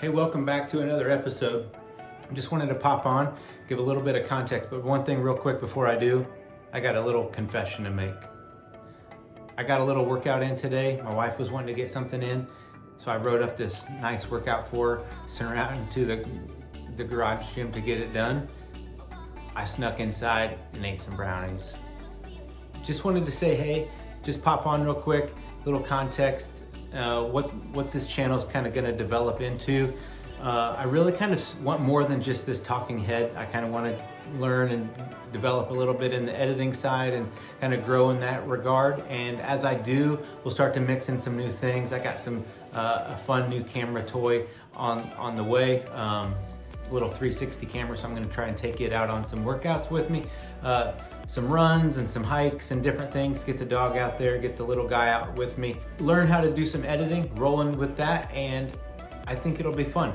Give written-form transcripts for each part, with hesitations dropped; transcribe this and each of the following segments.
Hey, welcome back to another episode. I just wanted to pop on, give a little bit of context, but one thing real quick before I do, I got a little confession to make. I got a little workout in today. My wife was wanting to get something in, so I wrote up this nice workout for her, sent her out into the garage gym to get it done. I snuck inside and ate some brownies. Just wanted to say, hey, just pop on real quick, little context, what this channel is kind of going to develop into. I really kind of want more than just this talking head. I kind of want to learn and develop a little bit in the editing side and kind of grow in that regard. And as I do, we'll start to mix in some new things. I got some a fun new camera toy on the way. Little 360 camera, so I'm going to try and take it out on some workouts with me, some runs and some hikes and different things. Get the dog out there, get the little guy out with me, learn how to do some editing, rolling with that, and I think it'll be fun.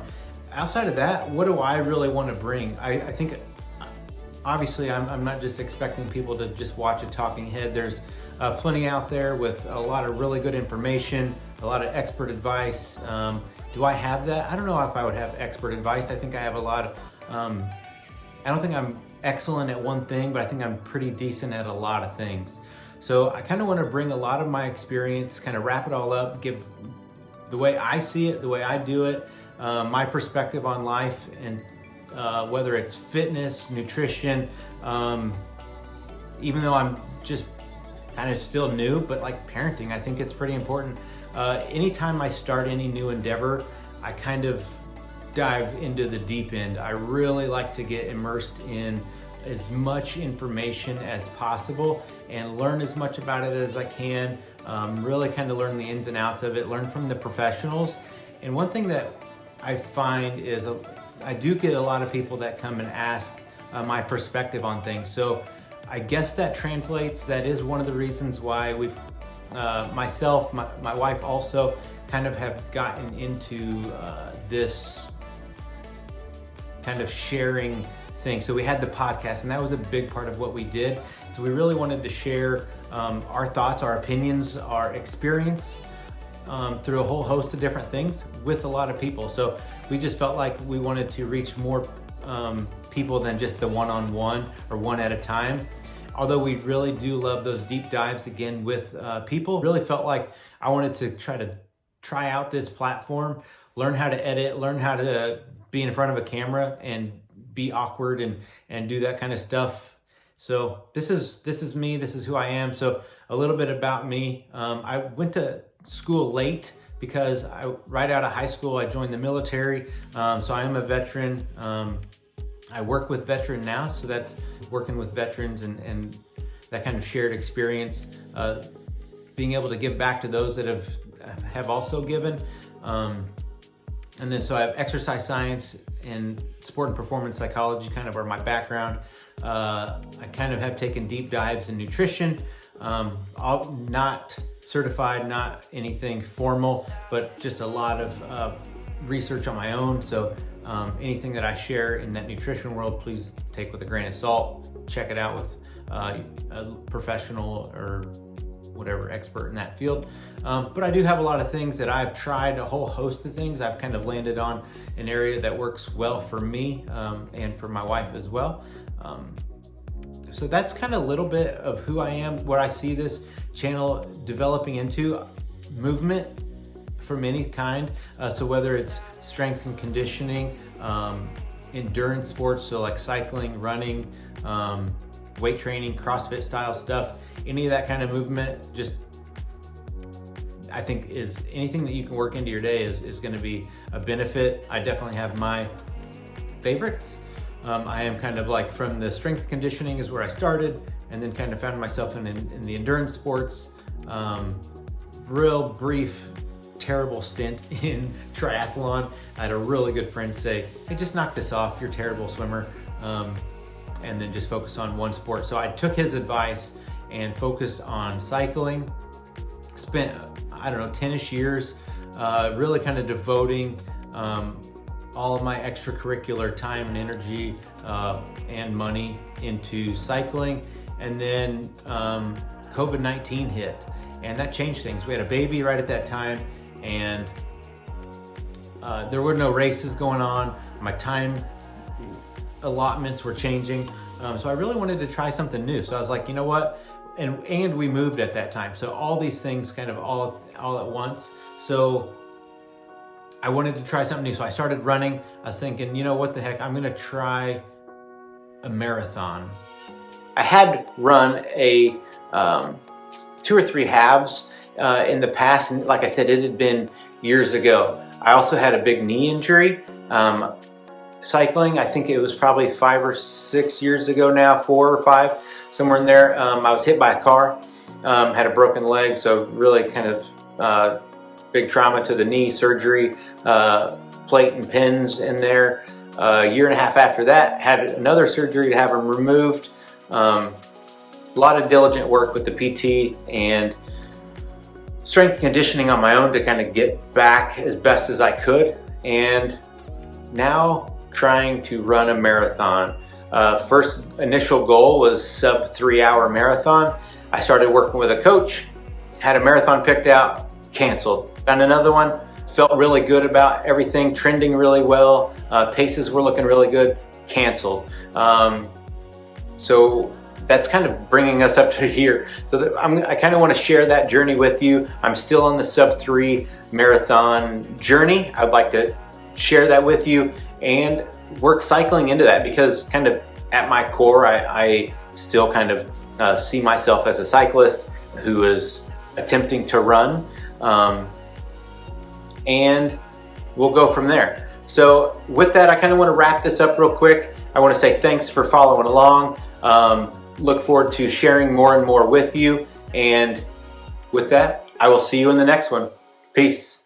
Outside of that, what do I really want to bring? I think obviously I'm not just expecting people to just watch a talking head. There's plenty out there with a lot of really good information, a lot of expert advice. Do I have that? I don't know if I would have expert advice. I think I have a lot of, I don't think I'm excellent at one thing, but I think I'm pretty decent at a lot of things. So I kind of want to bring a lot of my experience, kind of wrap it all up, give the way I see it, the way I do it, my perspective on life, and whether it's fitness, nutrition, even though I'm just kind of still new, but like parenting, I think it's pretty important. Anytime I start any new endeavor, I kind of dive into the deep end. I really like to get immersed in as much information as possible and learn as much about it as I can. Really kind of learn the ins and outs of it, learn from the professionals. And one thing that I find is I do get a lot of people that come and ask my perspective on things. So I guess that translates. That is one of the reasons why we've myself, my wife also kind of have gotten into this kind of sharing thing. So we had the podcast, and that was a big part of what we did. So we really wanted to share our thoughts, our opinions, our experience through a whole host of different things with a lot of people. So we just felt like we wanted to reach more people than just the one-on-one or one at a time. Although we really do love those deep dives again with people, really felt like I wanted to try out this platform, learn how to edit, learn how to be in front of a camera and be awkward and do that kind of stuff. So this is me, this is who I am. So a little bit about me. I went to school late because right out of high school, I joined the military. So I am a veteran. I work with veterans now, so that's working with veterans and that kind of shared experience, being able to give back to those that have also given. And then so I have exercise science and sport and performance psychology kind of are my background. I kind of have taken deep dives in nutrition, not certified, not anything formal, but just a lot of research on my own. So anything that I share in that nutrition world, please take with a grain of salt. Check it out with a professional or whatever expert in that field. But I do have a lot of things that I've tried, a whole host of things. I've kind of landed on an area that works well for me and for my wife as well. So that's kind of a little bit of who I am, what I see this channel developing into. Movement from any kind. So whether it's strength and conditioning, endurance sports, so like cycling, running, weight training, CrossFit style stuff, any of that kind of movement, just I think is anything that you can work into your day is going to be a benefit. I definitely have my favorites. I am kind of like from the strength conditioning is where I started, and then kind of found myself in the endurance sports. Real brief, terrible stint in triathlon. I had a really good friend say, hey, just knock this off, you're a terrible swimmer, and then just focus on one sport. So I took his advice and focused on cycling. Spent, 10-ish years, really kind of devoting all of my extracurricular time and energy and money into cycling. And then COVID-19 hit, and that changed things. We had a baby right at that time, and there were no races going on. My time allotments were changing. So I really wanted to try something new. So I was like, you know what? And we moved at that time. So all these things kind of all at once. So I wanted to try something new. So I started running. I was thinking, you know what the heck? I'm gonna try a marathon. I had run a 2 or 3 halves in the past, and like I said, it had been years ago. I also had a big knee injury. Cycling, I think it was probably 5 or 6 years ago now, 4 or 5, somewhere in there. I was hit by a car, had a broken leg, so really kind of big trauma to the knee, surgery, plate and pins in there. A year and a half after that, had another surgery to have them removed. A lot of diligent work with the PT and strength and conditioning on my own to kind of get back as best as I could. And now trying to run a marathon. First initial goal was sub 3-hour marathon. I started working with a coach, had a marathon picked out, canceled. Found another one, felt really good about everything, trending really well, paces were looking really good, canceled. So that's kind of bringing us up to here. So I kind of want to share that journey with you. I'm still on the sub 3 marathon journey. I'd like to share that with you and work cycling into that, because kind of at my core, I still kind of see myself as a cyclist who is attempting to run, and we'll go from there. So with that, I kind of want to wrap this up real quick. I want to say thanks for following along. Look forward to sharing more and more with you. And with that, I will see you in the next one. Peace.